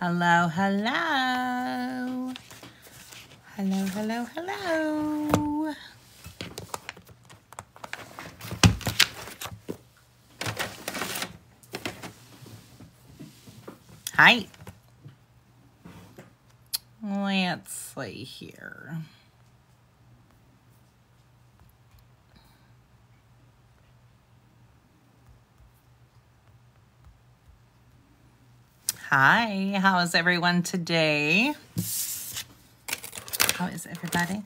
Hello, hello. Hello, hello, hello. Hi. Let's see here. Hi, how is everyone today? How is everybody?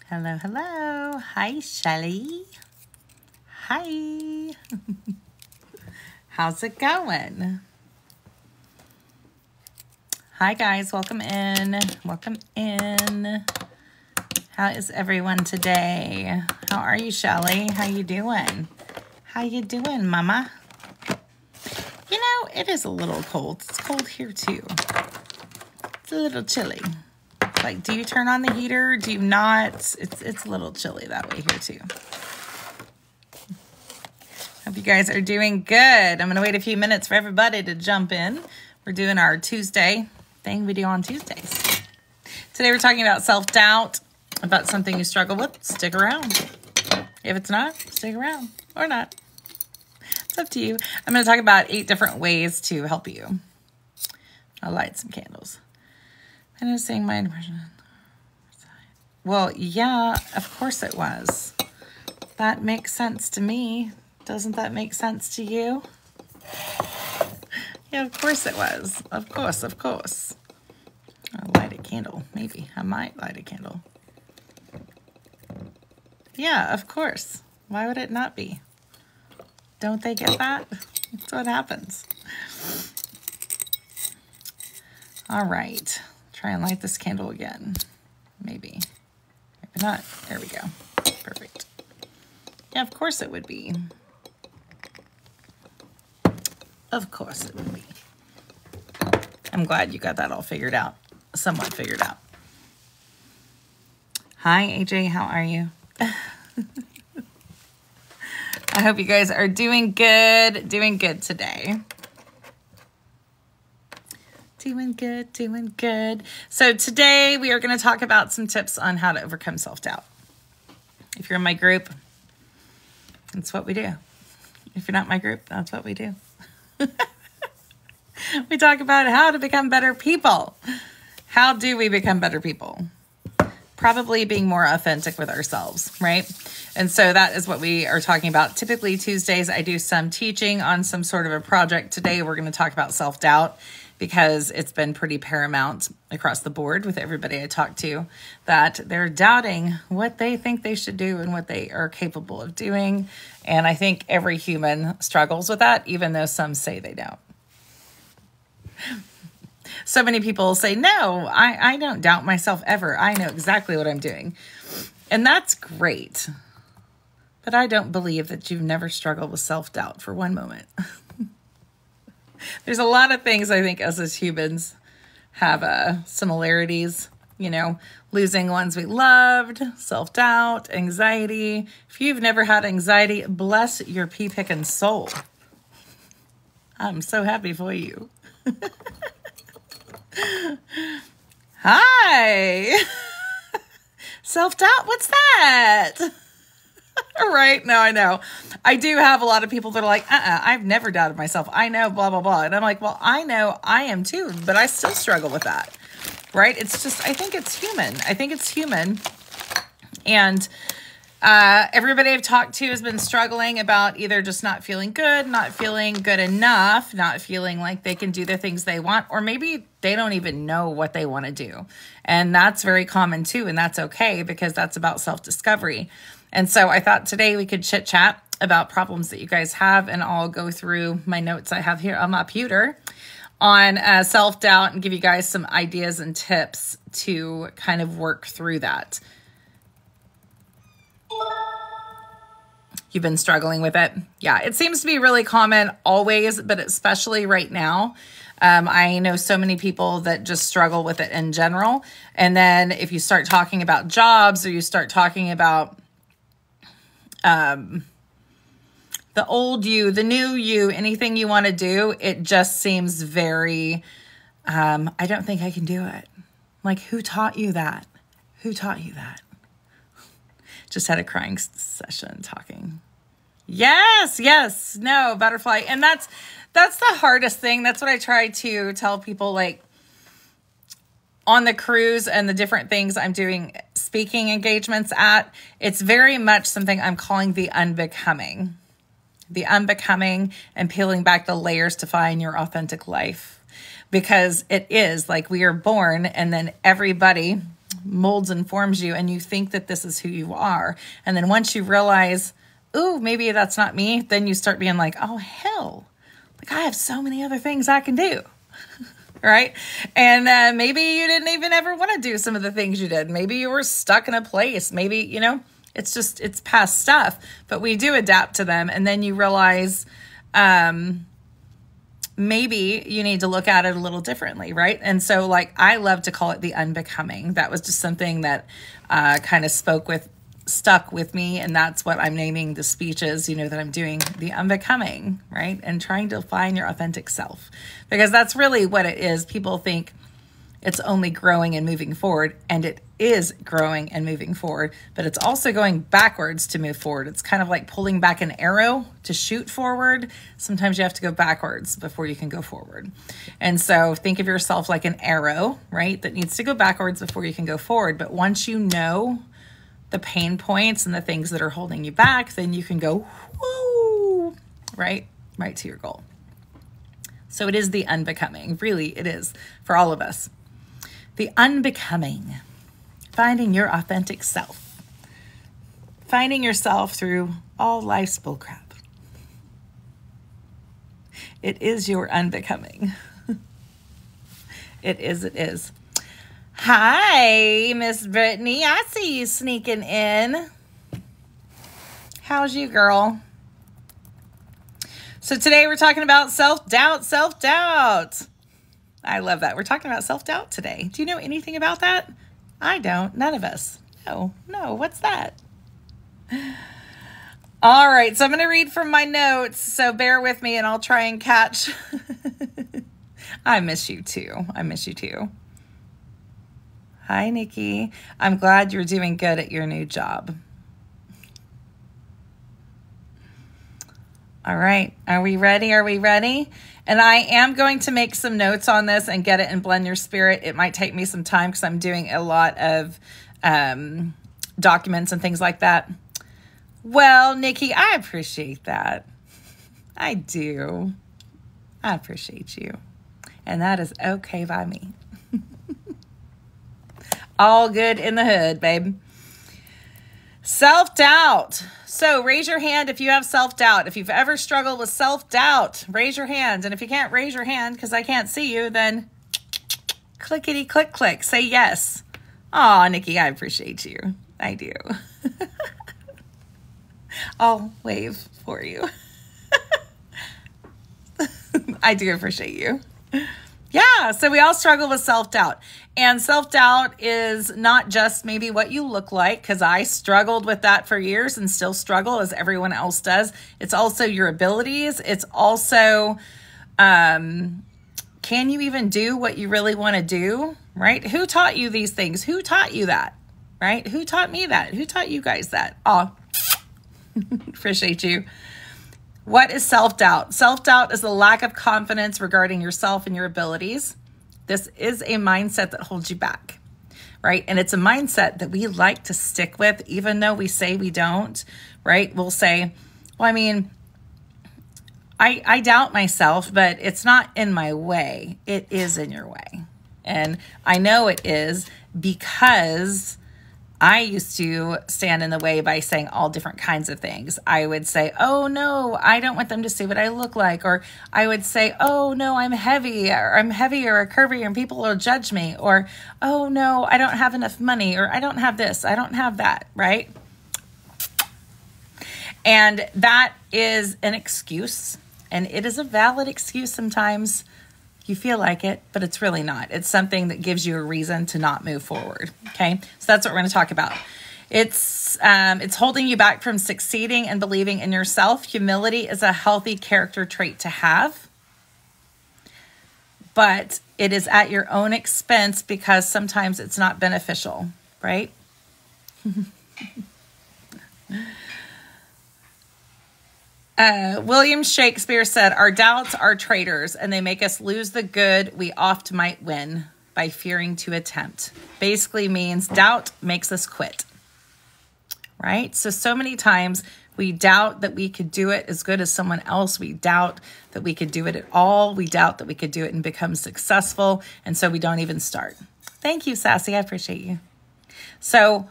Hello, hello. Hi, Shelly. Hi. How's it going? Hi, guys. Welcome in. Welcome in. How is everyone today? How are you, Shelly? How you doing? How you doing, Mama? You know, it is a little cold. It's cold here, too. It's a little chilly. Like, do you turn on the heater? Do you not? It's a little chilly that way here, too. Hope you guys are doing good. I'm going to wait a few minutes for everybody to jump in. We're doing our Tuesday thing video on Tuesdays. Today we're talking about self-doubt, about something you struggle with. Stick around. If it's not, stick around or not. It's up to you. I'm going to talk about 8 different ways to help you. I'll light some candles. I was saying my impression. Well, yeah, of course it was. That makes sense to me. Doesn't that make sense to you? Yeah, of course it was. Of course, of course. I'll light a candle. Maybe. I might light a candle. Yeah, of course. Why would it not be? Don't they get that? That's what happens. All right. Try and light this candle again. Maybe. Maybe not. There we go. Perfect. Yeah, of course it would be. Of course it would be. I'm glad you got that all figured out. Somewhat figured out. Hi, AJ. How are you? I hope you guys are doing good today. Doing good. So today we are going to talk about some tips on how to overcome self-doubt. If you're in my group, that's what we do. If you're not in my group, that's what we do. We talk about how to become better people. How do we become better people? Probably being more authentic with ourselves, right? And so that is what we are talking about. Typically Tuesdays, I do some teaching on some sort of a project. Today, we're going to talk about self-doubt because it's been pretty paramount across the board with everybody I talk to that they're doubting what they think they should do and what they are capable of doing. And I think every human struggles with that, even though some say they don't. So many people say, no, I don't doubt myself ever. I know exactly what I'm doing. And that's great. But I don't believe that you've never struggled with self-doubt for one moment. There's a lot of things I think us as humans have similarities, you know, losing ones we loved, self-doubt, anxiety. If you've never had anxiety, bless your pea-picking soul. I'm so happy for you. Hi. Self-doubt, what's that? Right? No, I know. I do have a lot of people that are like, I've never doubted myself. I know, blah, blah, blah. And I'm like, well, I know I am too, but I still struggle with that. Right? It's just, I think it's human. And everybody I've talked to has been struggling about either just not feeling good, not feeling good enough, not feeling like they can do the things they want, or maybe they don't even know what they want to do. And that's very common too. And that's okay because that's about self-discovery. And so I thought today we could chit chat about problems that you guys have, and I'll go through my notes I have here on my computer on self-doubt and give you guys some ideas and tips to kind of work through that. You've been struggling with it. Yeah, it seems to be really common always, but especially right now. I know so many people that just struggle with it in general. And then if you start talking about jobs or you start talking about The old you, the new you, anything you want to do, it just seems very, I don't think I can do it. Like, who taught you that? Who taught you that? Just had a crying session talking. Yes, no, butterfly. And that's the hardest thing. That's what I try to tell people, like, on the cruise and the different things I'm doing speaking engagements at. It's very much something I'm calling the unbecoming. The unbecoming and peeling back the layers to find your authentic life. Because it is like we are born and then everybody molds and forms you and you think that this is who you are. And then once you realize, ooh, maybe that's not me, then you start being like, oh, hell, like I have so many other things I can do. Right? And maybe you didn't even ever want to do some of the things you did. Maybe you were stuck in a place. Maybe, it's past stuff, but we do adapt to them. And then you realize, maybe you need to look at it a little differently, right? And so, like, I love to call it the unbecoming. That was just something that kind of stuck with me, and that's what I'm naming the speeches, that I'm doing, the unbecoming, right? And trying to find your authentic self, because that's really what it is. People think it's only growing and moving forward, and it is growing and moving forward, but it's also going backwards to move forward. It's kind of like pulling back an arrow to shoot forward. Sometimes you have to go backwards before you can go forward. And so think of yourself like an arrow, right? That needs to go backwards before you can go forward. But once you know the pain points and the things that are holding you back, then you can go, woo, right to your goal. So it is the unbecoming. Really, it is for all of us. The unbecoming, finding your authentic self, finding yourself through all life's bullcrap. It is your unbecoming. It is. Hi, Miss Brittany. I see you sneaking in. How's you, girl? So today we're talking about self-doubt. I love that. We're talking about self-doubt today. Do you know anything about that? I don't. None of us. No. What's that? All right. So I'm going to read from my notes. So bear with me and I'll try and catch. I miss you too. Hi, Nikki. I'm glad you're doing good at your new job. All right. Are we ready? And I am going to make some notes on this and get it in Blend Your Spirit. It might take me some time because I'm doing a lot of documents and things like that. Well, Nikki, I appreciate that. I do. I appreciate you. And that is okay by me. All good in the hood, babe. Self-doubt. So raise your hand if you have self-doubt. If you've ever struggled with self-doubt, raise your hand. And if you can't raise your hand because I can't see you, then clickety click. Say yes. Aw, Nikki, I appreciate you. I do. I'll wave for you. I do appreciate you. Yeah, so we all struggle with self-doubt. And self-doubt is not just maybe what you look like, because I struggled with that for years and still struggle as everyone else does. It's also your abilities. It's also, can you even do what you really want to do, right? Who taught you these things? Who taught you that, right? Who taught me that? Who taught you guys that? Oh, appreciate you. What is self-doubt? Self-doubt is the lack of confidence regarding yourself and your abilities. This is a mindset that holds you back, right? And it's a mindset that we like to stick with, even though we say we don't, right? We'll say, well, I mean, I doubt myself, but it's not in my way. It is in your way. And I know it is because I used to stand in the way by saying all different kinds of things. I would say, oh no, I don't want them to see what I look like. Or I would say, oh no, I'm heavy, or I'm heavier or curvier and people will judge me. Or, oh no, I don't have enough money, or I don't have this, I don't have that, right? And that is an excuse. And it is a valid excuse sometimes. You feel like it, but it's really not. It's something that gives you a reason to not move forward, okay? So that's what we're going to talk about. It's holding you back from succeeding and believing in yourself. Humility is a healthy character trait to have, but it is at your own expense because sometimes it's not beneficial, right? William Shakespeare said, "Our doubts are traitors, and they make us lose the good we oft might win by fearing to attempt." Basically means doubt makes us quit, right? So many times we doubt that we could do it as good as someone else. We doubt that we could do it at all. We doubt that we could do it and become successful. And so we don't even start. Thank you, Sassy. I appreciate you. So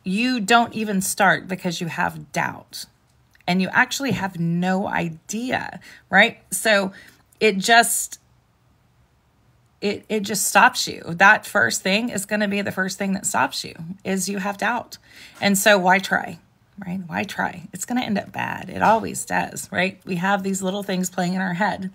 you don't even start because you have doubt. And you actually have no idea, right? So it just stops you. That first thing is going to be the first thing that stops you, is you have doubt. And so why try, right? Why try? It's going to end up bad. It always does, right? We have these little things playing in our head.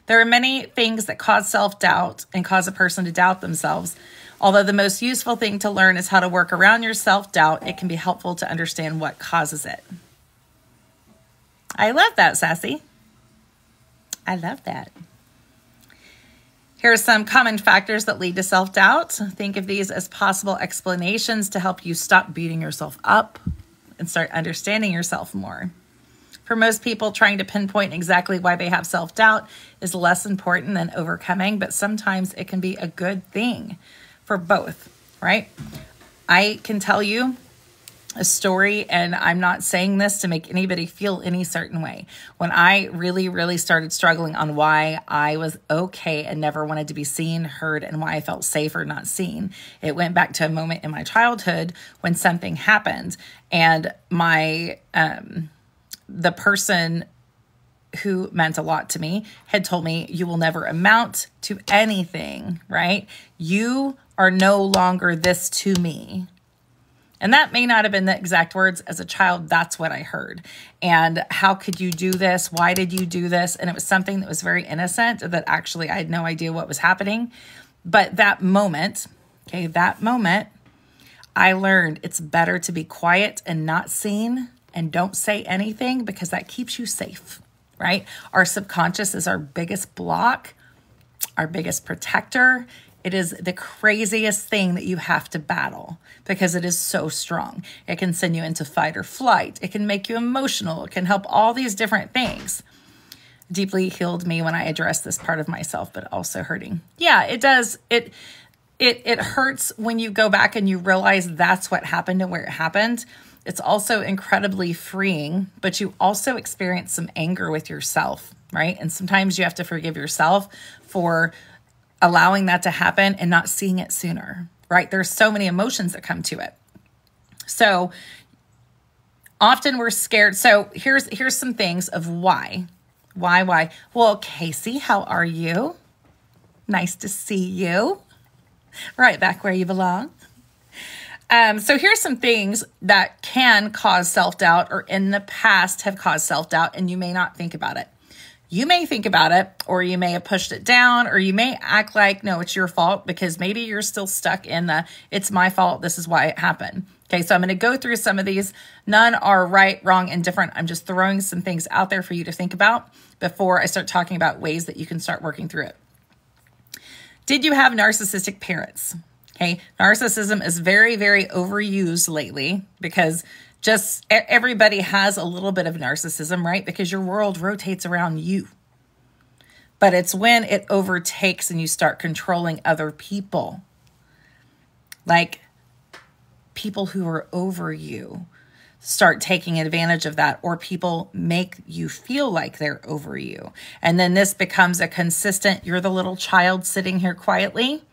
There are many things that cause self-doubt and cause a person to doubt themselves. Although the most useful thing to learn is how to work around your self-doubt, it can be helpful to understand what causes it. I love that, Sassy. I love that. Here are some common factors that lead to self-doubt. Think of these as possible explanations to help you stop beating yourself up and start understanding yourself more. For most people, trying to pinpoint exactly why they have self-doubt is less important than overcoming, but sometimes it can be a good thing for both, right? I can tell you a story, and I'm not saying this to make anybody feel any certain way. When I really, really started struggling on why I was okay and never wanted to be seen, heard, and why I felt safe or not seen, it went back to a moment in my childhood when something happened, and the person who meant a lot to me had told me, "You will never amount to anything," right? "You are no longer this to me." And that may not have been the exact words. As a child, that's what I heard. And how could you do this? Why did you do this? And it was something that was very innocent, that actually I had no idea what was happening. But that moment, I learned it's better to be quiet and not seen and don't say anything, because that keeps you safe, right? Our subconscious is our biggest block, our biggest protector. It is the craziest thing that you have to battle because it is so strong. It can send you into fight or flight. It can make you emotional. It can help all these different things. Deeply healed me when I addressed this part of myself, but also hurting. Yeah, it does. It hurts when you go back and you realize that's what happened and where it happened. It's also incredibly freeing, but you also experience some anger with yourself, right? And sometimes you have to forgive yourself for allowing that to happen and not seeing it sooner, right? There's so many emotions that come to it. So often we're scared. So here's some things of why. Why? Well, Casey, how are you? Nice to see you. Right back where you belong. So here's some things that can cause self-doubt, or in the past have caused self-doubt, and you may not think about it. You may think about it, or you may have pushed it down, or you may act like, no, it's your fault, because maybe you're still stuck in the, it's my fault, this is why it happened. Okay, so I'm going to go through some of these. None are right, wrong, and different. I'm just throwing some things out there for you to think about before I start talking about ways that you can start working through it. Did you have narcissistic parents? Okay, narcissism is very, very overused lately because just everybody has a little bit of narcissism, right? Because your world rotates around you. But it's when it overtakes and you start controlling other people. Like people who are over you start taking advantage of that, or people make you feel like they're over you. And then this becomes a consistent, you're the little child sitting here quietly,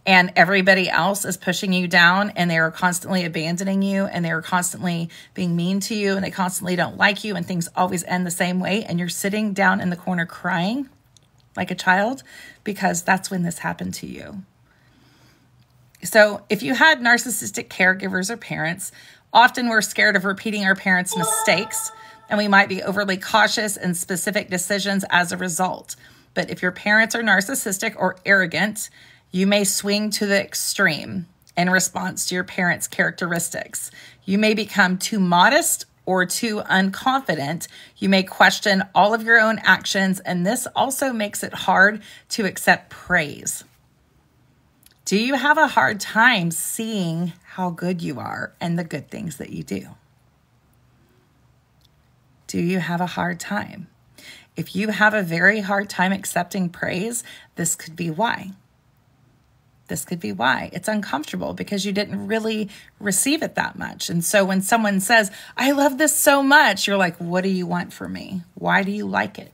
and everybody else is pushing you down, and they are constantly abandoning you, and they are constantly being mean to you, and they constantly don't like you, and things always end the same way. And you're sitting down in the corner crying like a child because that's when this happened to you. So if you had narcissistic caregivers or parents, often we're scared of repeating our parents' mistakes, and we might be overly cautious in specific decisions as a result. But if your parents are narcissistic or arrogant, you may swing to the extreme. in response to your parents' characteristics. You may become too modest or too unconfident. You may question all of your own actions, and this also makes it hard to accept praise. Do you have a hard time seeing how good you are and the good things that you do? Do you have a hard time? If you have a very hard time accepting praise, this could be why. This could be why. It's uncomfortable because you didn't really receive it that much. And so when someone says, I love this so much, you're like, what do you want from me? Why do you like it?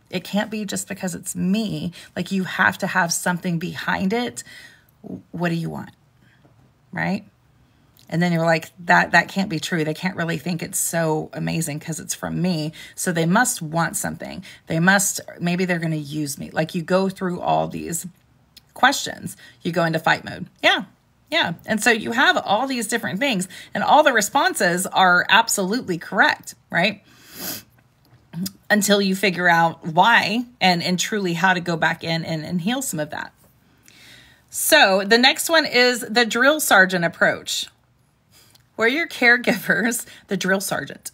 It can't be just because it's me. Like, you have to have something behind it. What do you want? Right? And then you're like, that can't be true. They can't really think it's so amazing because it's from me. So they must want something. Maybe they're going to use me. Like, you go through all these questions. You go into fight mode. Yeah. And so you have all these different things, and all the responses are absolutely correct, right? Until you figure out why and truly how to go back in and heal some of that. So the next one is the drill sergeant approach, where your caregivers, the drill sergeant.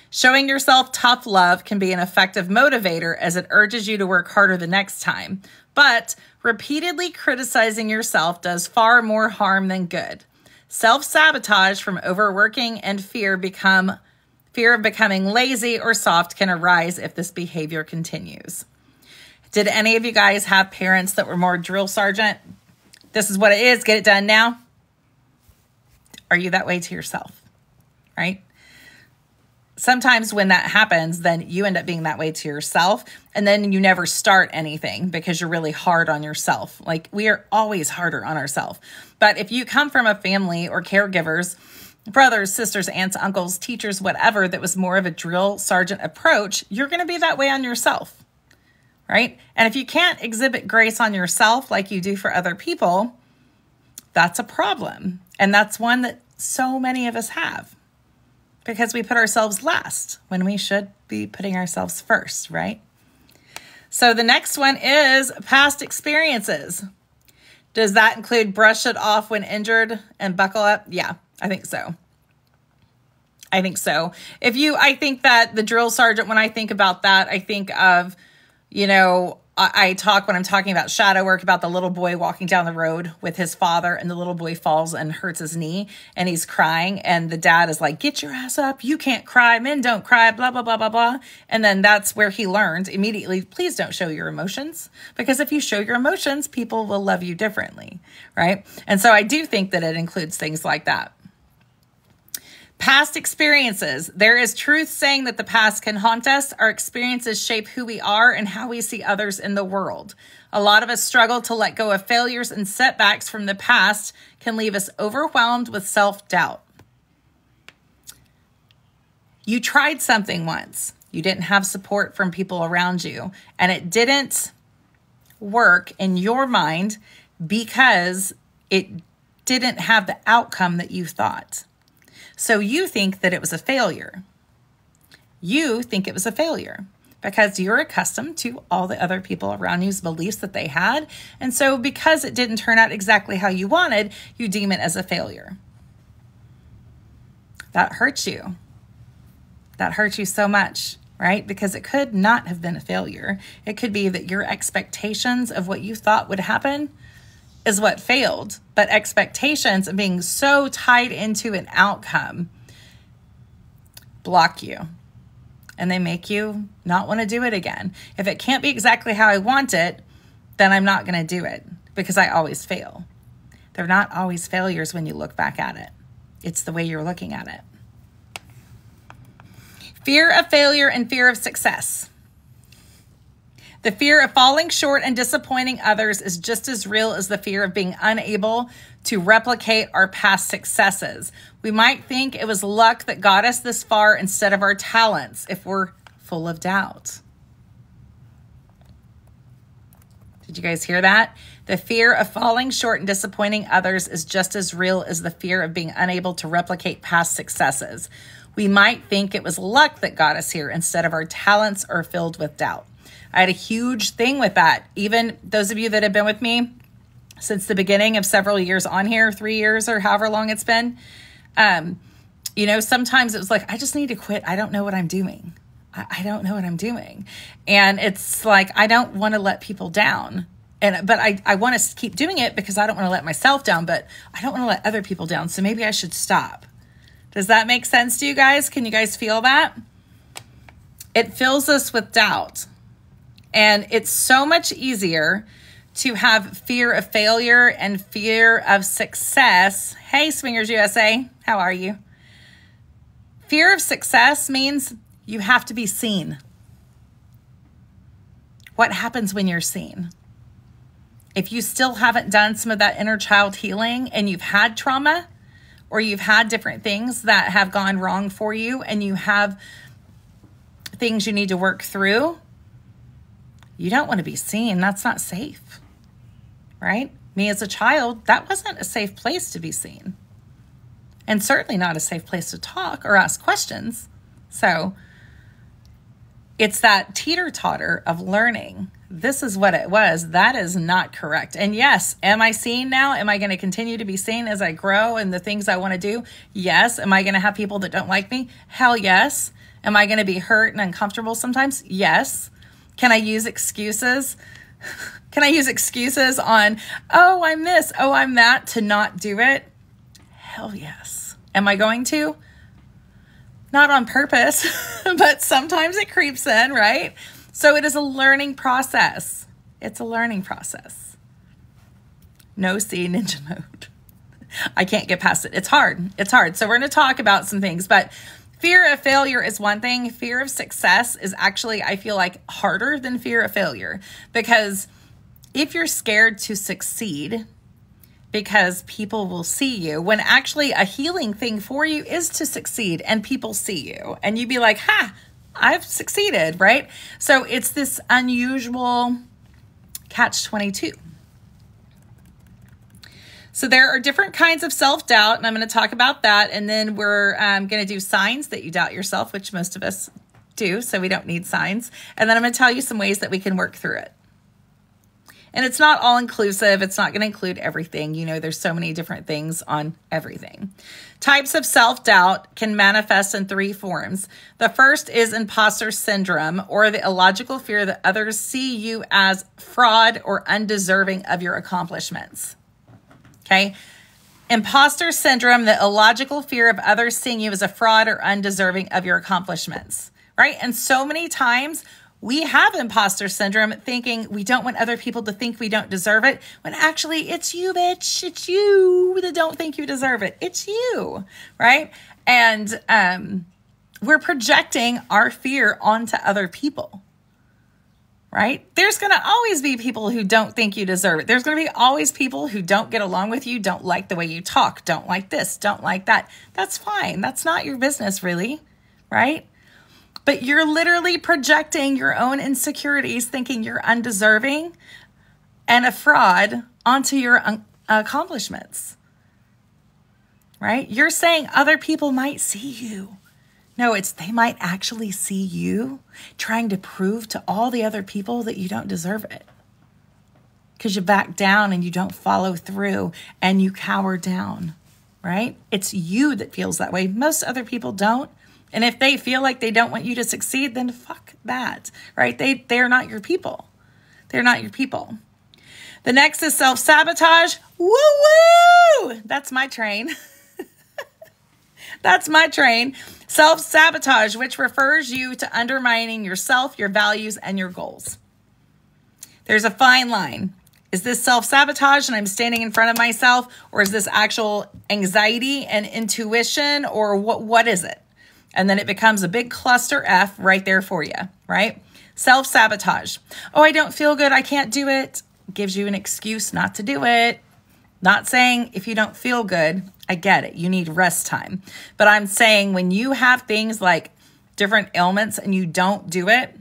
Showing yourself tough love can be an effective motivator as it urges you to work harder the next time. But repeatedly criticizing yourself does far more harm than good. Self-sabotage from overworking and fear of becoming lazy or soft can arise if this behavior continues. Did any of you guys have parents that were more drill sergeant? This is what it is. Get it done now. Are you that way to yourself? Right? Sometimes when that happens, then you end up being that way to yourself, and then you never start anything because you're really hard on yourself. Like, we are always harder on ourselves. But if you come from a family or caregivers, brothers, sisters, aunts, uncles, teachers, whatever, that was more of a drill sergeant approach, you're going to be that way on yourself, right? And if you can't exhibit grace on yourself like you do for other people, that's a problem. And that's one that so many of us have. Because we put ourselves last when we should be putting ourselves first, right? So the next one is past experiences. Does that include brush it off when injured and buckle up? Yeah, I think so. I think that the drill sergeant, when I think about that, I think of, I talk when I'm talking about shadow work about the little boy walking down the road with his father, and the little boy falls and hurts his knee and he's crying. And the dad is like, get your ass up. You can't cry. Men don't cry, blah, blah, blah, blah, blah. And then that's where he learned immediately, please don't show your emotions, because if you show your emotions, people will love you differently. Right. And so I do think that it includes things like that. Past experiences. There is truth saying that the past can haunt us. Our experiences shape who we are and how we see others in the world. A lot of us struggle to let go of failures, and setbacks from the past can leave us overwhelmed with self-doubt. You tried something once. You didn't have support from people around you, and it didn't work in your mind because it didn't have the outcome that you thought. So you think that it was a failure. You think it was a failure because you're accustomed to all the other people around you's beliefs that they had. And so because it didn't turn out exactly how you wanted, you deem it as a failure. That hurts you. That hurts you so much, right? Because it could not have been a failure. It could be that your expectations of what you thought would happen is what failed. But expectations of being so tied into an outcome block you. And they make you not want to do it again. If it can't be exactly how I want it, then I'm not going to do it because I always fail. They're not always failures when you look back at it. It's the way you're looking at it. Fear of failure and fear of success. The fear of falling short and disappointing others is just as real as the fear of being unable to replicate our past successes. We might think it was luck that got us this far instead of our talents if we're full of doubt. Did you guys hear that? The fear of falling short and disappointing others is just as real as the fear of being unable to replicate past successes. We might think it was luck that got us here instead of our talents are filled with doubt. I had a huge thing with that. Even those of you that have been with me since the beginning of several years on here, 3 years or however long it's been. Sometimes it was like, I just need to quit. I don't know what I'm doing. I don't know what I'm doing. And it's like, I don't want to let people down. But I want to keep doing it because I don't want to let myself down, but I don't want to let other people down. So maybe I should stop. Does that make sense to you guys? Can you guys feel that? It fills us with doubt. And it's so much easier to have fear of failure and fear of success. Hey, Swingers USA, how are you? Fear of success means you have to be seen. What happens when you're seen? If you still haven't done some of that inner child healing and you've had trauma or you've had different things that have gone wrong for you and you have things you need to work through, you don't want to be seen. That's not safe, right? Me as a child, that wasn't a safe place to be seen. And certainly not a safe place to talk or ask questions. So it's that teeter-totter of learning. This is what it was. That is not correct. And yes, am I seen now? Am I going to continue to be seen as I grow and the things I want to do? Yes. Am I going to have people that don't like me? Hell yes. Am I going to be hurt and uncomfortable sometimes? Yes. Can I use excuses? Can I use excuses on, oh, I'm this, oh, I'm that, to not do it? Hell yes. Am I going to? Not on purpose, but sometimes it creeps in, right? So it is a learning process. It's a learning process. No C ninja mode. I can't get past it. It's hard. It's hard. So we're going to talk about some things, but fear of failure is one thing. Fear of success is actually, I feel like, harder than fear of failure, because if you're scared to succeed because people will see you, when actually a healing thing for you is to succeed and people see you and you be like, ha, I've succeeded, right? So it's this unusual catch-22. So there are different kinds of self-doubt, and I'm going to talk about that. And then we're going to do signs that you doubt yourself, which most of us do, so we don't need signs. And then I'm going to tell you some ways that we can work through it. And it's not all inclusive. It's not going to include everything. There's so many different things on everything. Types of self-doubt can manifest in 3 forms. The first is imposter syndrome, or the illogical fear that others see you as fraud or undeserving of your accomplishments. Okay? Imposter syndrome, the illogical fear of others seeing you as a fraud or undeserving of your accomplishments, right? And so many times we have imposter syndrome thinking we don't want other people to think we don't deserve it, when actually it's you, bitch. It's you that don't think you deserve it. It's you, right? And we're projecting our fear onto other people, right? There's going to always be people who don't think you deserve it. There's going to be always people who don't get along with you, don't like the way you talk, don't like this, don't like that. That's fine. That's not your business, really, right? But you're literally projecting your own insecurities, thinking you're undeserving and a fraud onto your accomplishments, right? You're saying other people might see you. No, it's they might actually see you trying to prove to all the other people that you don't deserve it, because you back down and you don't follow through and you cower down, right? It's you that feels that way. Most other people don't. And if they feel like they don't want you to succeed, then fuck that, right? They're not your people. They're not your people. The next is self-sabotage. Woo-woo! That's my train. That's my train. Self-sabotage, which refers you to undermining yourself, your values, and your goals. There's a fine line. Is this self-sabotage and I'm standing in front of myself, or is this actual anxiety and intuition, or what is it? And then it becomes a big cluster F right there for you, right? Self-sabotage. Oh, I don't feel good. I can't do it. Gives you an excuse not to do it. Not saying if you don't feel good, I get it. You need rest time. But I'm saying when you have things like different ailments and you don't do it,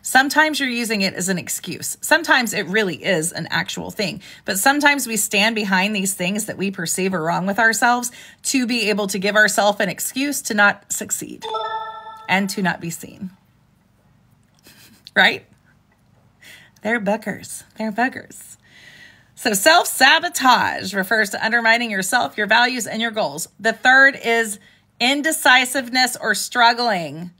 sometimes you're using it as an excuse. Sometimes it really is an actual thing. But sometimes we stand behind these things that we perceive are wrong with ourselves to be able to give ourselves an excuse to not succeed and to not be seen. Right? They're buggers. They're buggers. So self-sabotage refers to undermining yourself, your values, and your goals. The third is indecisiveness or struggling.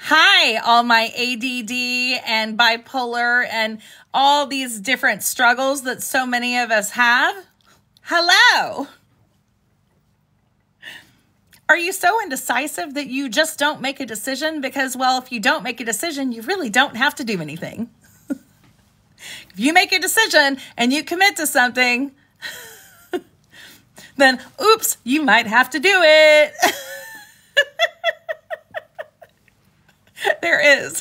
Hi, all my ADD and bipolar and all these different struggles that so many of us have. Hello. Are you so indecisive that you just don't make a decision? Because, well, if you don't make a decision, you really don't have to do anything. If you make a decision and you commit to something, then, oops, you might have to do it. There is.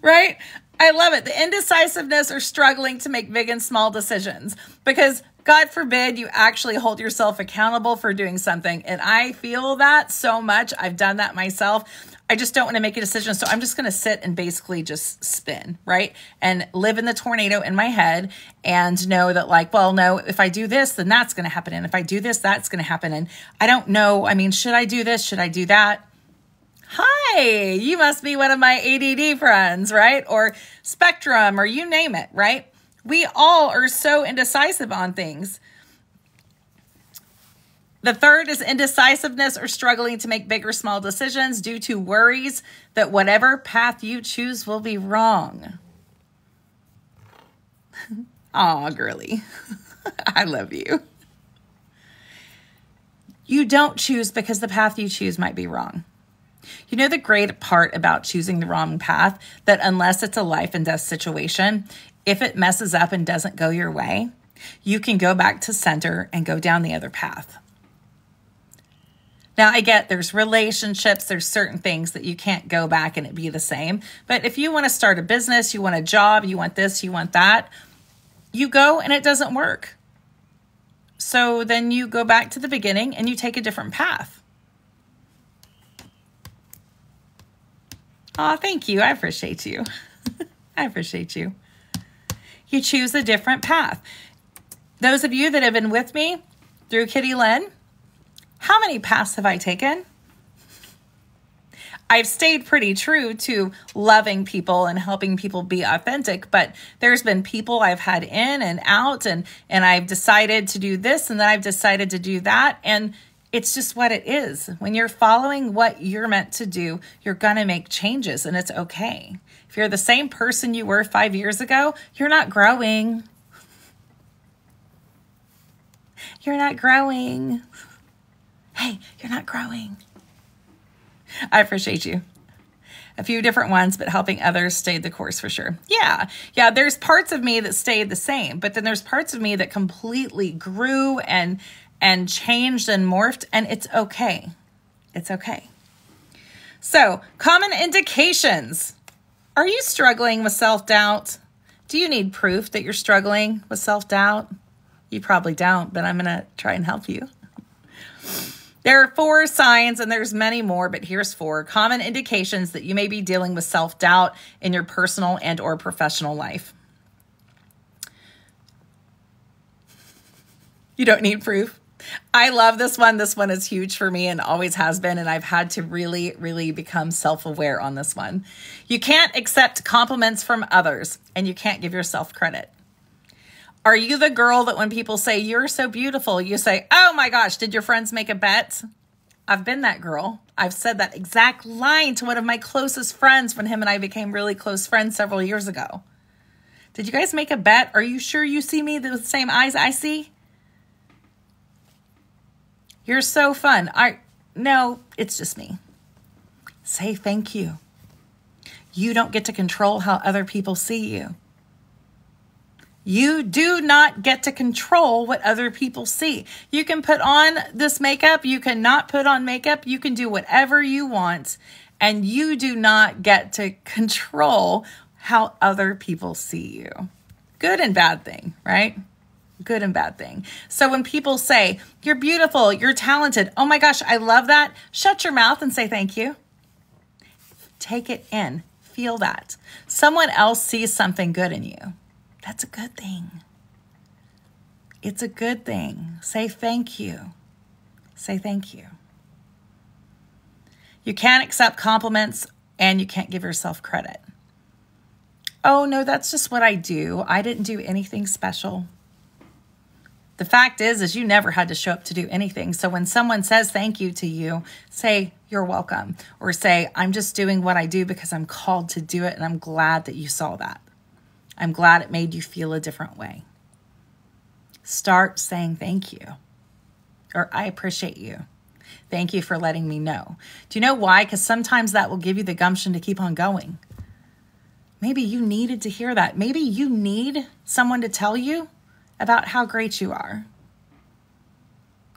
Right? I love it. The indecisiveness or struggling to make big and small decisions, because God forbid you actually hold yourself accountable for doing something. And I feel that so much. I've done that myself. I just don't want to make a decision. So I'm just going to sit and basically just spin, right? And live in the tornado in my head and know that, like, well, no, if I do this, then that's going to happen. And if I do this, that's going to happen. And I don't know. I mean, should I do this? Should I do that? Hi, you must be one of my ADD friends, right? Or spectrum, or you name it, right? We all are so indecisive on things. The third is indecisiveness or struggling to make big or small decisions due to worries that whatever path you choose will be wrong. Aw, girly. I love you. You don't choose because the path you choose might be wrong. You know the great part about choosing the wrong path? That unless it's a life and death situation, if it messes up and doesn't go your way, you can go back to center and go down the other path. Now, I get there's relationships, there's certain things that you can't go back and it be the same. But if you want to start a business, you want a job, you want this, you want that, you go and it doesn't work. So then you go back to the beginning and you take a different path. Oh, thank you. I appreciate you. I appreciate you. You choose a different path. Those of you that have been with me through Kitty Lynn, how many paths have I taken? I've stayed pretty true to loving people and helping people be authentic, but there's been people I've had in and out, and I've decided to do this, and then I've decided to do that, and it's just what it is. When you're following what you're meant to do, you're going to make changes, and it's okay. If you're the same person you were 5 years ago, you're not growing. You're not growing. Hey, you're not growing. I appreciate you. A few different ones, but helping others stayed the course for sure. Yeah, there's parts of me that stayed the same, but then there's parts of me that completely grew and changed and morphed, and it's okay. It's okay. So, common indications. Are you struggling with self-doubt? Do you need proof that you're struggling with self-doubt? You probably don't, but I'm going to try and help you. There are 4 signs, and there's many more, but here's 4 common indications that you may be dealing with self-doubt in your personal and or professional life. You don't need proof. I love this one. This one is huge for me and always has been, and I've had to really, really become self-aware on this one. You can't accept compliments from others, and you can't give yourself credit. Are you the girl that when people say, you're so beautiful, you say, oh my gosh, did your friends make a bet? I've been that girl. I've said that exact line to one of my closest friends when him and I became really close friends several years ago. Did you guys make a bet? Are you sure you see me with the same eyes I see? You're so fun. No, it's just me. Say thank you. You don't get to control how other people see you. You do not get to control what other people see. You can put on this makeup. You cannot put on makeup. You can do whatever you want. And you do not get to control how other people see you. Good and bad thing, right? Good and bad thing. So when people say, you're beautiful, you're talented, oh my gosh, I love that. Shut your mouth and say thank you. Take it in. Feel that. Someone else sees something good in you. That's a good thing. It's a good thing. Say thank you. Say thank you. You can't accept compliments and you can't give yourself credit. Oh, no, that's just what I do. I didn't do anything special. The fact is you never had to show up to do anything. So when someone says thank you to you, say you're welcome, or say I'm just doing what I do because I'm called to do it, and I'm glad that you saw that. I'm glad it made you feel a different way. Start saying thank you, or I appreciate you. Thank you for letting me know. Do you know why? Because sometimes that will give you the gumption to keep on going. Maybe you needed to hear that. Maybe you need someone to tell you about how great you are.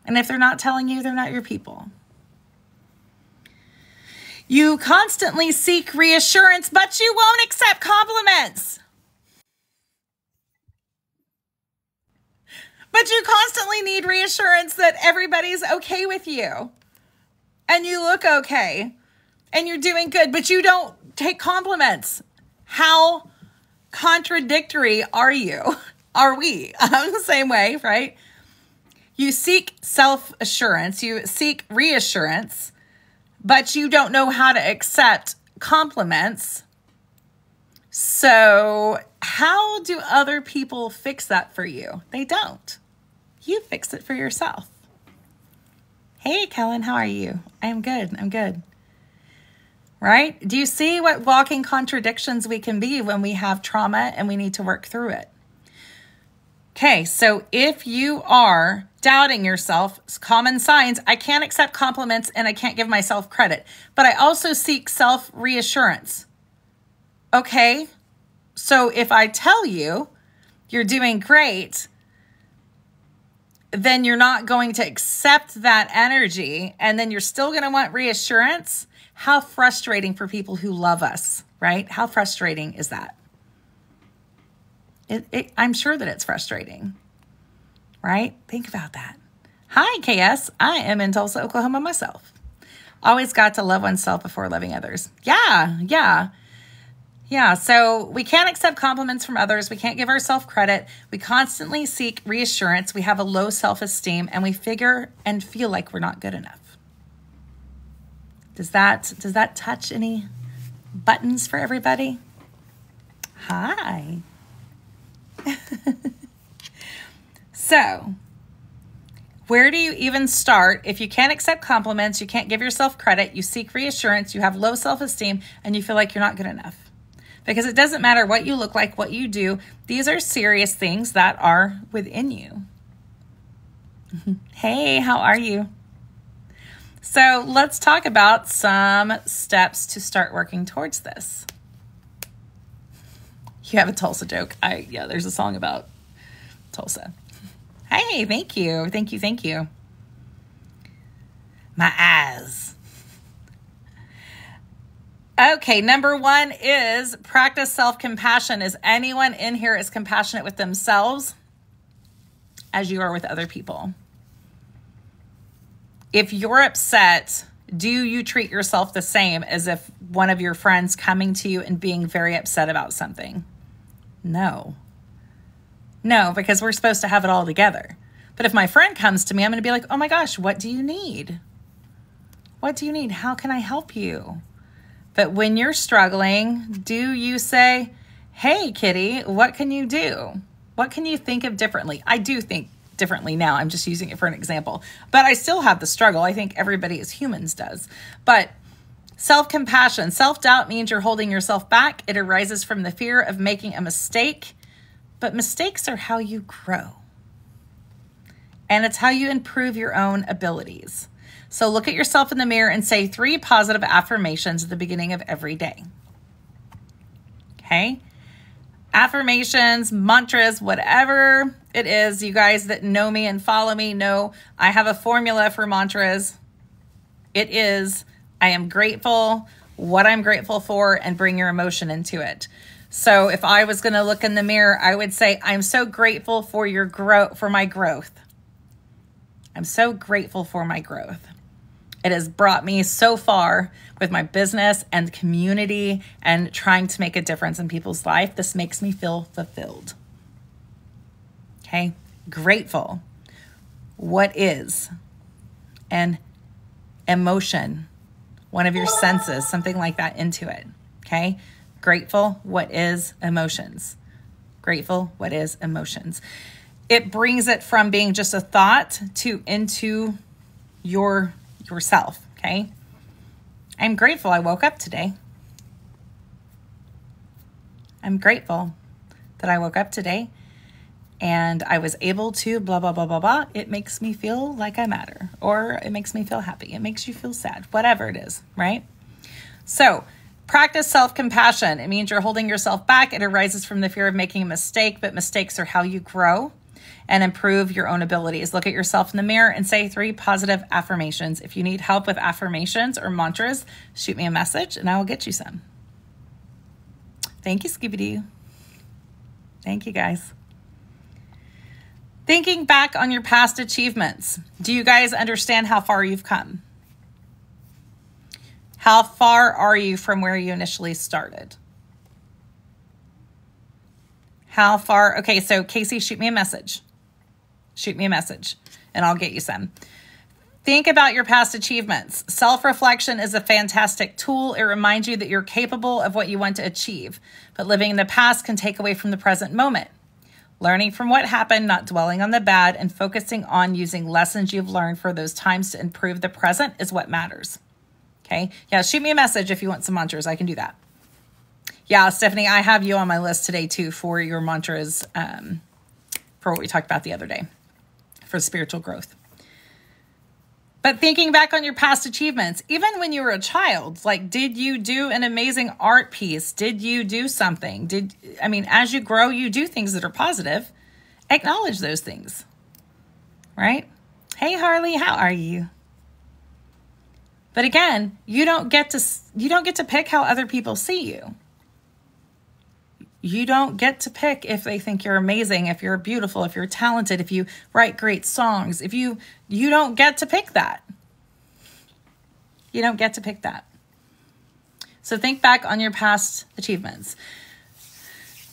And if they're not telling you, they're not your people. You constantly seek reassurance, but you won't accept compliments. But you constantly need reassurance that everybody's okay with you. And you look okay. And you're doing good, but you don't take compliments. How contradictory are you? Are we? I'm the same way, right? You seek self-assurance, you seek reassurance, but you don't know how to accept compliments. So how do other people fix that for you? They don't. You fix it for yourself. Hey, Kellen, how are you? I'm good. I'm good. Right? Do you see what walking contradictions we can be when we have trauma and we need to work through it? Okay, so if you are doubting yourself, common signs, I can't accept compliments and I can't give myself credit, but I also seek self-reassurance. Okay, so if I tell you you're doing great, then you're not going to accept that energy, and then you're still going to want reassurance. How frustrating for people who love us, right? How frustrating is that? I'm sure that it's frustrating, right? Think about that. Hi, KS. I am in Tulsa, Oklahoma myself. Always got to love oneself before loving others. Yeah. So we can't accept compliments from others. We can't give ourselves credit. We constantly seek reassurance. We have a low self-esteem, and we figure and feel like we're not good enough. Does that touch any buttons for everybody? Hi. So, where do you even start if you can't accept compliments, you can't give yourself credit, you seek reassurance, you have low self-esteem, and you feel like you're not good enough? Because it doesn't matter what you look like, what you do. These are serious things that are within you. Hey, how are you? So let's talk about some steps to start working towards this. You have a Tulsa joke. There's a song about Tulsa. Hey, thank you. My eyes. Okay, number 1 is practice self-compassion. Is anyone in here as compassionate with themselves as you are with other people? If you're upset, do you treat yourself the same as if one of your friends coming to you and being very upset about something? No, because we're supposed to have it all together. But if my friend comes to me, I'm going to be like, oh my gosh, what do you need? What do you need? How can I help you? But when you're struggling, do you say, hey, Kitty, what can you do? What can you think of differently? I do think differently now. I'm just using it for an example. But I still have the struggle. I think everybody as humans does. But self-compassion, self-doubt means you're holding yourself back. It arises from the fear of making a mistake. But mistakes are how you grow. And it's how you improve your own abilities. So look at yourself in the mirror and say 3 positive affirmations at the beginning of every day. Okay? Affirmations, mantras, whatever it is. You guys that know me and follow me know I have a formula for mantras. It is, I am grateful, what I'm grateful for, and bring your emotion into it. So if I was going to look in the mirror, I would say, I'm so grateful for my growth. I'm so grateful for my growth. It has brought me so far with my business and community and trying to make a difference in people's life. This makes me feel fulfilled. Okay, grateful. What is? And emotion, one of your senses, something like that into it. Okay, Grateful, what is emotions? Grateful, what is emotions? It brings it from being just a thought to into yourself, okay? I'm grateful I woke up today. I'm grateful that I woke up today and I was able to blah, blah, blah, blah, blah. It makes me feel like I matter, or it makes me feel happy. It makes you feel sad, whatever it is, right? So practice self-compassion. It means you're holding yourself back. It arises from the fear of making a mistake, but mistakes are how you grow and improve your own abilities. Look at yourself in the mirror and say 3 positive affirmations. If you need help with affirmations or mantras, shoot me a message and I will get you some. Thank you, Scooby-Doo. Thank you, guys. Thinking back on your past achievements, do you guys understand how far you've come? How far are you from where you initially started? How far? Okay, so Casey, shoot me a message. Shoot me a message and I'll get you some. Think about your past achievements. Self-reflection is a fantastic tool. It reminds you that you're capable of what you want to achieve, but living in the past can take away from the present moment. Learning from what happened, not dwelling on the bad, and focusing on using lessons you've learned for those times to improve the present is what matters. Okay? Yeah, shoot me a message if you want some mantras. I can do that. Yeah, Stephanie, I have you on my list today too for your mantras for what we talked about the other day for spiritual growth. But thinking back on your past achievements, even when you were a child, like, did you do an amazing art piece? Did you do something? As you grow, you do things that are positive. Acknowledge those things, right? Hey, Harley, how are you? But again, you don't get to pick how other people see you. You don't get to pick if they think you're amazing, if you're beautiful, if you're talented, if you write great songs. You don't get to pick that. You don't get to pick that. So think back on your past achievements.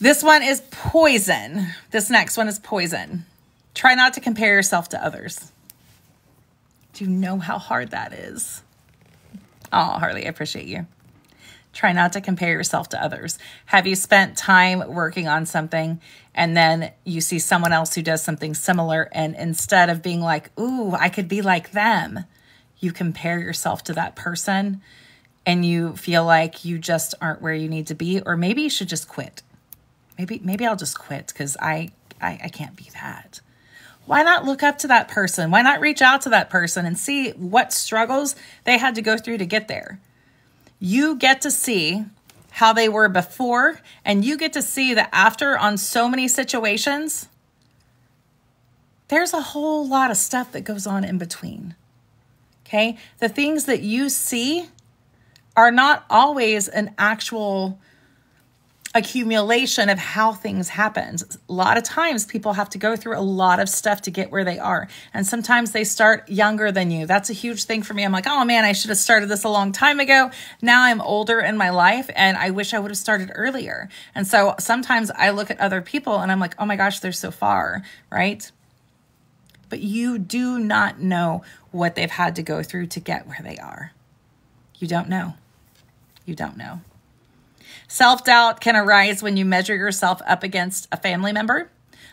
This one is poison. This next one is poison. Try not to compare yourself to others. Do you know how hard that is? Oh, Harley, I appreciate you. Try not to compare yourself to others. Have you spent time working on something and then you see someone else who does something similar, and instead of being like, ooh, I could be like them, you compare yourself to that person and you feel like you just aren't where you need to be, or maybe you should just quit. Maybe I'll just quit because I can't be that. Why not look up to that person? Why not reach out to that person and see what struggles they had to go through to get there? You get to see how they were before, and you get to see that after on so many situations, there's a whole lot of stuff that goes on in between. Okay? The things that you see are not always an actual accumulation of how things happen. A lot of times people have to go through a lot of stuff to get where they are. And sometimes they start younger than you. That's a huge thing for me. I'm like, oh man, I should have started this a long time ago. Now I'm older in my life and I wish I would have started earlier. And so sometimes I look at other people and I'm like, oh my gosh, they're so far, right? But you do not know what they've had to go through to get where they are. You don't know. You don't know. Self-doubt can arise when you measure yourself up against a family member,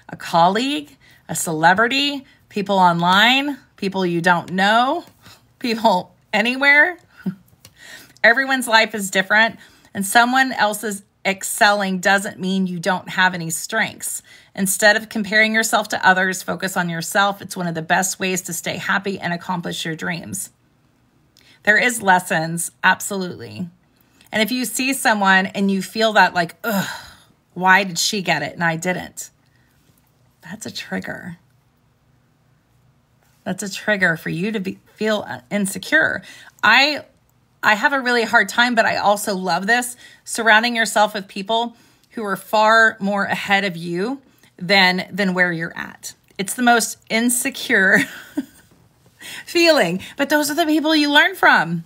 a colleague, a celebrity, people online, people you don't know, people anywhere. Everyone's life is different, and someone else's excelling doesn't mean you don't have any strengths. Instead of comparing yourself to others, focus on yourself. It's one of the best ways to stay happy and accomplish your dreams. There is lessons, absolutely. And if you see someone and you feel that like, ugh, why did she get it and I didn't? That's a trigger. That's a trigger for you to feel insecure. I have a really hard time, but I also love this, surrounding yourself with people who are far more ahead of you than where you're at. It's the most insecure feeling, but those are the people you learn from.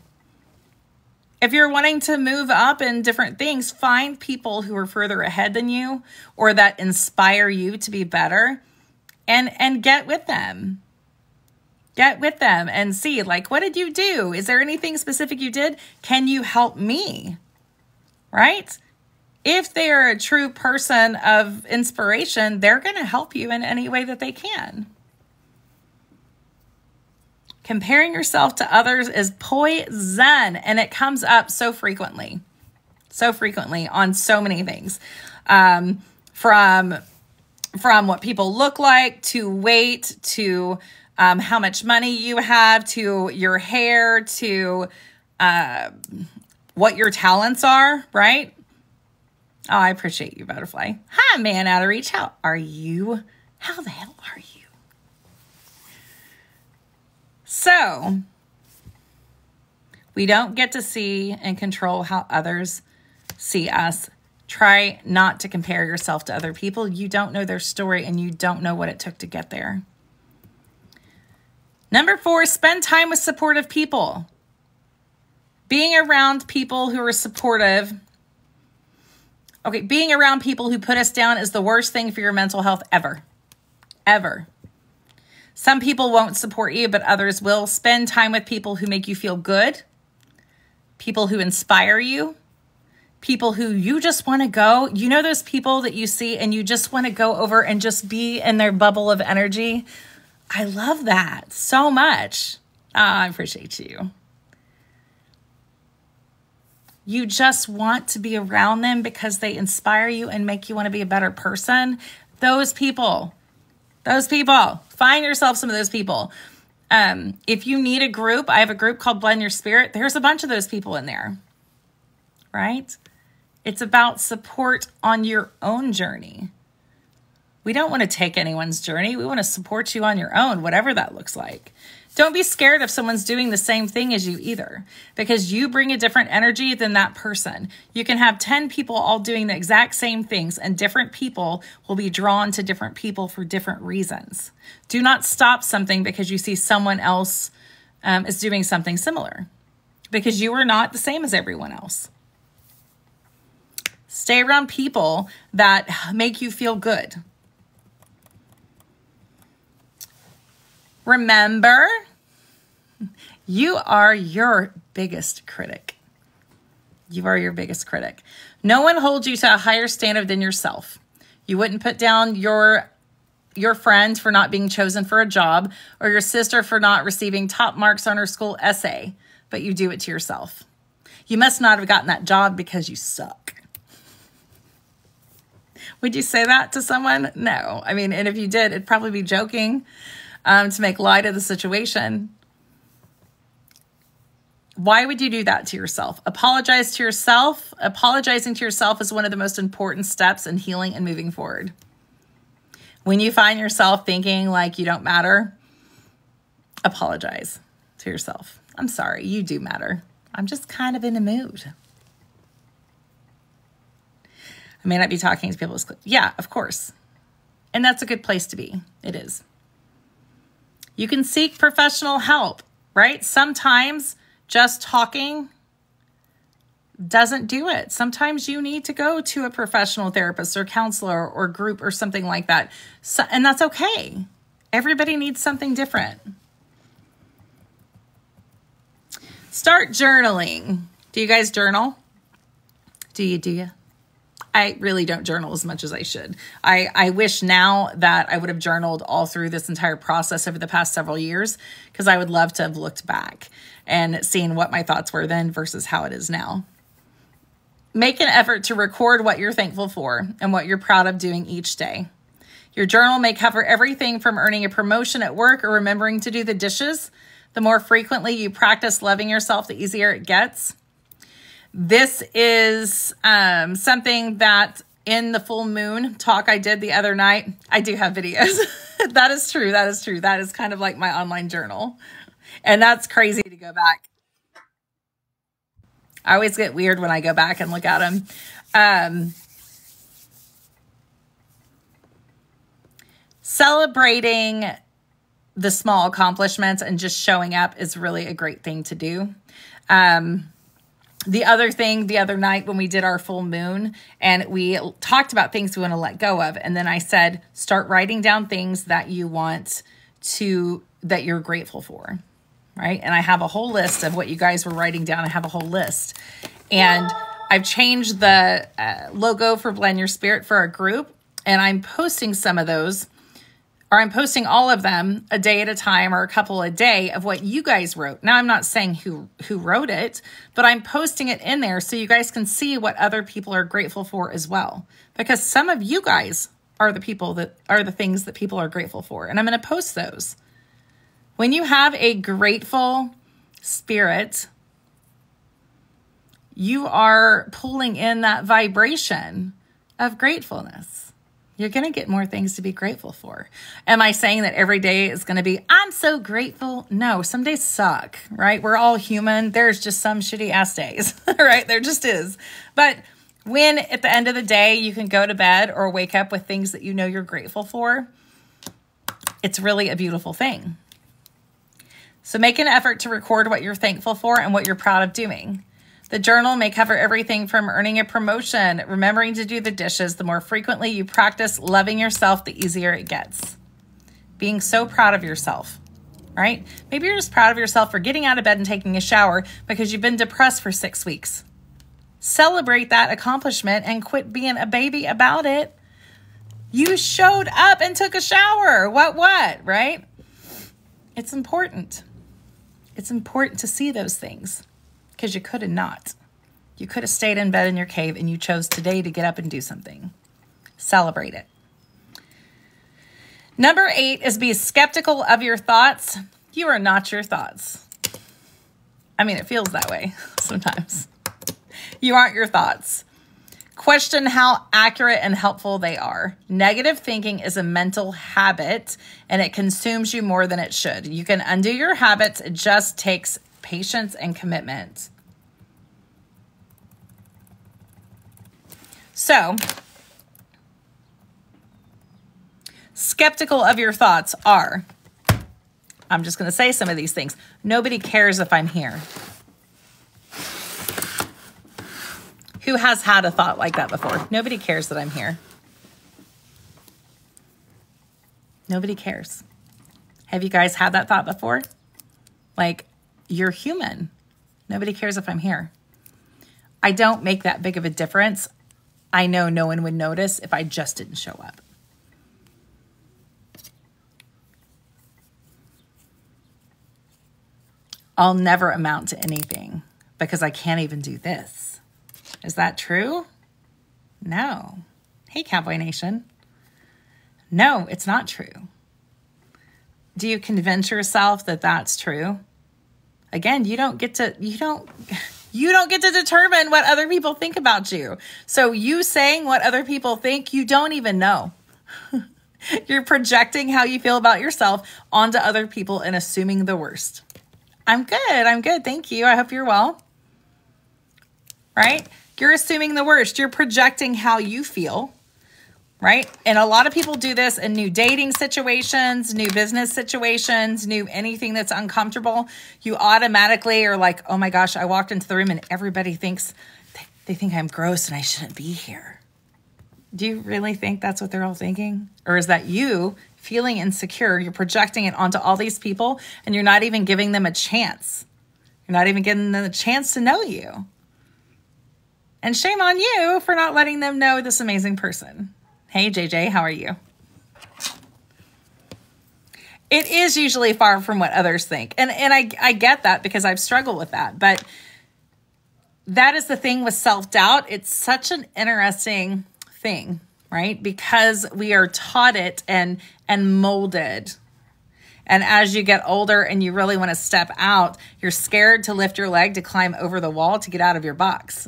If you're wanting to move up in different things, find people who are further ahead than you or that inspire you to be better and get with them. Get with them and see, like, what did you do? Is there anything specific you did? Can you help me? Right? If they are a true person of inspiration, they're going to help you in any way that they can. Comparing yourself to others is poison, and it comes up so frequently on so many things. From what people look like, to weight, to how much money you have, to your hair, to what your talents are, right? Oh, I appreciate you, Butterfly. Hi, man out of reach. How are you? How the hell are you? So, we don't get to see and control how others see us. Try not to compare yourself to other people. You don't know their story, and you don't know what it took to get there. Number 4, spend time with supportive people. Being around people who are supportive. Okay, being around people who put us down is the worst thing for your mental health ever. Ever. Some people won't support you, but others will. Spend time with people who make you feel good. People who inspire you. People who you just want to go. You know those people that you see and you just want to go over and just be in their bubble of energy? I love that so much. I appreciate you. You just want to be around them because they inspire you and make you want to be a better person. Those people, find yourself some of those people. If you need a group, I have a group called Blend Your Spirit. There's a bunch of those people in there, right? It's about support on your own journey. We don't want to take anyone's journey. We want to support you on your own, whatever that looks like. Don't be scared if someone's doing the same thing as you either, because you bring a different energy than that person. You can have 10 people all doing the exact same things, and different people will be drawn to different people for different reasons. Do not stop something because you see someone else is doing something similar, because you are not the same as everyone else. Stay around people that make you feel good. Remember, you are your biggest critic. You are your biggest critic. No one holds you to a higher standard than yourself. You wouldn't put down your friend for not being chosen for a job, or your sister for not receiving top marks on her school essay, but you do it to yourself. You must not have gotten that job because you suck. Would you say that to someone? No. I mean, and if you did, it'd probably be joking to make light of the situation. Why would you do that to yourself? Apologize to yourself. Apologizing to yourself is one of the most important steps in healing and moving forward. When you find yourself thinking like you don't matter, apologize to yourself. I'm sorry, you do matter. I'm just kind of in a mood. I may not be talking to people. Yeah, of course. And that's a good place to be. It is. You can seek professional help, right? Sometimes just talking doesn't do it. Sometimes you need to go to a professional therapist or counselor or group or something like that. So, and that's okay. Everybody needs something different. Start journaling. Do you guys journal? Do you? I really don't journal as much as I should. I wish now that I would have journaled all through this entire process over the past several years, because I would love to have looked back and seen what my thoughts were then versus how it is now. Make an effort to record what you're thankful for and what you're proud of doing each day. Your journal may cover everything from earning a promotion at work or remembering to do the dishes. The more frequently you practice loving yourself, the easier it gets. This is something that in the full moon talk I did the other night, I do have videos. That is true. That is kind of like my online journal. And that's crazy to go back. I always get weird when I go back and look at them. Celebrating the small accomplishments and just showing up is really a great thing to do. The other thing, the other night when we did our full moon and we talked about things we want to let go of. And then I said, start writing down things that you want to, that you're grateful for, right? And I have a whole list of what you guys were writing down. I have a whole list. And I've changed the logo for Blend Your Spirit for our group, and I'm posting some of those, or I'm posting all of them a day at a time or a couple a day of what you guys wrote. Now, I'm not saying who wrote it, but I'm posting it in there so you guys can see what other people are grateful for as well. Because some of you guys are the people that are the things that people are grateful for. And I'm going to post those. When you have a grateful spirit, you are pulling in that vibration of gratefulness. You're going to get more things to be grateful for. Am I saying that every day is going to be, I'm so grateful? No, some days suck, right? We're all human. There's just some shitty ass days, right? There just is. But when at the end of the day, you can go to bed or wake up with things that you know you're grateful for, it's really a beautiful thing. So make an effort to record what you're thankful for and what you're proud of doing. The journal may cover everything from earning a promotion, remembering to do the dishes. The more frequently you practice loving yourself, the easier it gets. Being so proud of yourself, right? Maybe you're just proud of yourself for getting out of bed and taking a shower because you've been depressed for 6 weeks. Celebrate that accomplishment and quit being a baby about it. You showed up and took a shower. What, right? It's important. It's important to see those things because you could have not. You could have stayed in bed in your cave and you chose today to get up and do something. Celebrate it. Number 8 is be skeptical of your thoughts. You are not your thoughts. I mean, it feels that way sometimes. You aren't your thoughts. Question how accurate and helpful they are. Negative thinking is a mental habit and it consumes you more than it should. You can undo your habits. It just takes patience and commitment. So, skeptical of your thoughts are, I'm just going to say some of these things. Nobody cares if I'm here. Who has had a thought like that before? Nobody cares that I'm here. Nobody cares. Have you guys had that thought before? Like, you're human. Nobody cares if I'm here. I don't make that big of a difference. I know no one would notice if I just didn't show up. I'll never amount to anything because I can't even do this. Is that true? No. Hey, Cowboy Nation. No, it's not true. Do you convince yourself that that's true? Again, you don't get to determine what other people think about you. So you saying what other people think, you don't even know. You're projecting how you feel about yourself onto other people and assuming the worst. I'm good. Thank you. I hope you're well. Right? You're assuming the worst. You're projecting how you feel, right? And a lot of people do this in new dating situations, new business situations, new anything that's uncomfortable. You automatically are like, oh my gosh, I walked into the room and everybody thinks, they think I'm gross and I shouldn't be here. Do you really think that's what they're all thinking? Or is that you feeling insecure? You're projecting it onto all these people and you're not even giving them a chance. You're not even giving them a chance to know you. And shame on you for not letting them know this amazing person. Hey, JJ, how are you? It is usually far from what others think. And I get that because I've struggled with that. But that is the thing with self-doubt. It's such an interesting thing, right? Because we are taught it and molded. And as you get older and you really want to step out, you're scared to lift your leg to climb over the wall to get out of your box.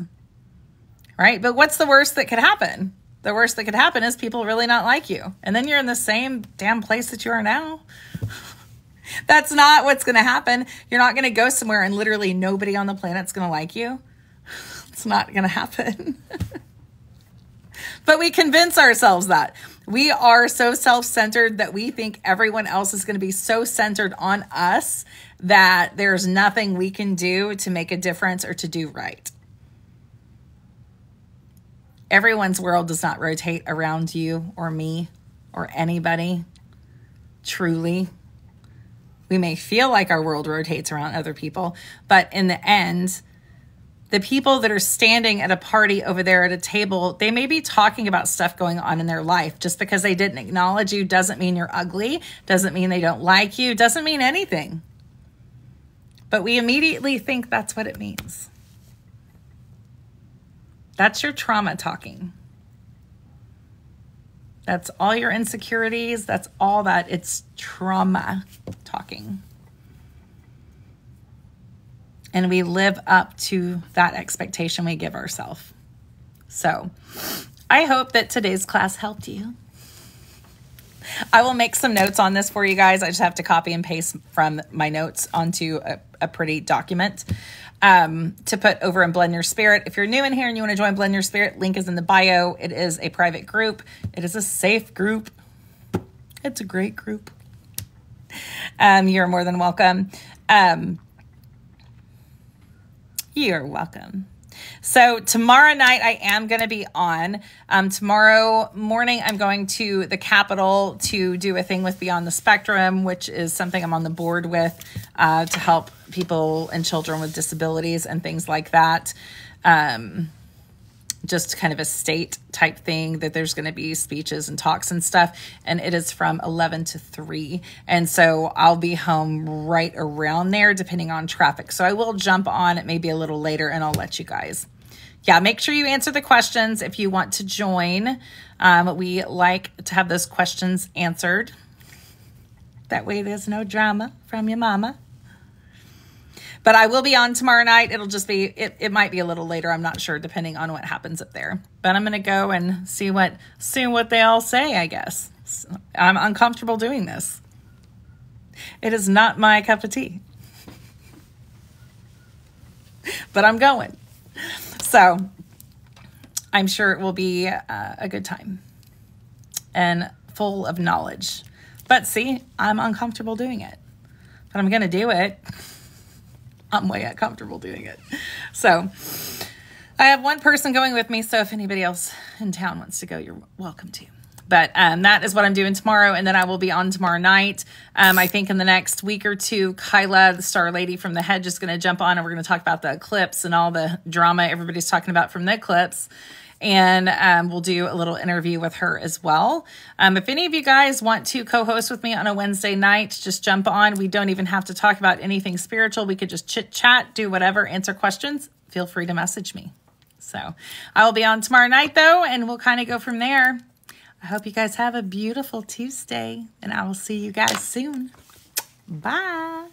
Right? But what's the worst that could happen? The worst that could happen is people really not like you. And then you're in the same damn place that you are now. That's not what's going to happen. You're not going to go somewhere and literally nobody on the planet's going to like you. It's not going to happen. But we convince ourselves that. We are so self-centered that we think everyone else is going to be so centered on us that there's nothing we can do to make a difference or to do right. Everyone's world does not rotate around you or me or anybody. Truly. We may feel like our world rotates around other people, but in the end, The people that are standing at a party over there at a table, they may be talking about stuff going on in their life. Just because they didn't acknowledge you doesn't mean you're ugly, doesn't mean they don't like you, doesn't mean anything. But we immediately think that's what it means. That's your trauma talking. That's all your insecurities. That's all that. It's trauma talking. And we live up to that expectation we give ourselves. So I hope that today's class helped you. I will make some notes on this for you guys. I just have to copy and paste from my notes onto a pretty document to put over in Blend Your Spirit. If you're new in here and you want to join Blend Your Spirit, link is in the bio. It is a private group. It is a safe group. It's a great group. You're more than welcome. You're welcome. So tomorrow night I am going to be on. Tomorrow morning I'm going to the Capitol to do a thing with Beyond the Spectrum, which is something I'm on the board with to help people and children with disabilities and things like that. Just kind of a state type thing that there's going to be speeches and talks and stuff. And it is from 11 to 3. And so I'll be home right around there depending on traffic. So I will jump on it maybe a little later and I'll let you guys. Yeah, make sure you answer the questions if you want to join. We like to have those questions answered. That way there's no drama from your mama. But I will be on tomorrow night. It'll just be, it might be a little later. I'm not sure, depending on what happens up there. But I'm going to go and see what they all say, I guess. So I'm uncomfortable doing this. It is not my cup of tea. But I'm going. So I'm sure it will be a good time and full of knowledge. But see, I'm uncomfortable doing it. But I'm going to do it. I'm way uncomfortable doing it. So I have one person going with me. So if anybody else in town wants to go, you're welcome to. But that is what I'm doing tomorrow. And then I will be on tomorrow night. I think in the next week or two, Kyla, the Star Lady from the Hedge, is going to jump on and we're going to talk about the eclipse and all the drama everybody's talking about from the eclipse. And we'll do a little interview with her as well. If any of you guys want to co-host with me on a Wednesday night, just jump on. We don't even have to talk about anything spiritual. We could just chit chat, do whatever, answer questions. Feel free to message me. So I will be on tomorrow night though, and we'll kind of go from there. I hope you guys have a beautiful Tuesday, and I will see you guys soon. Bye.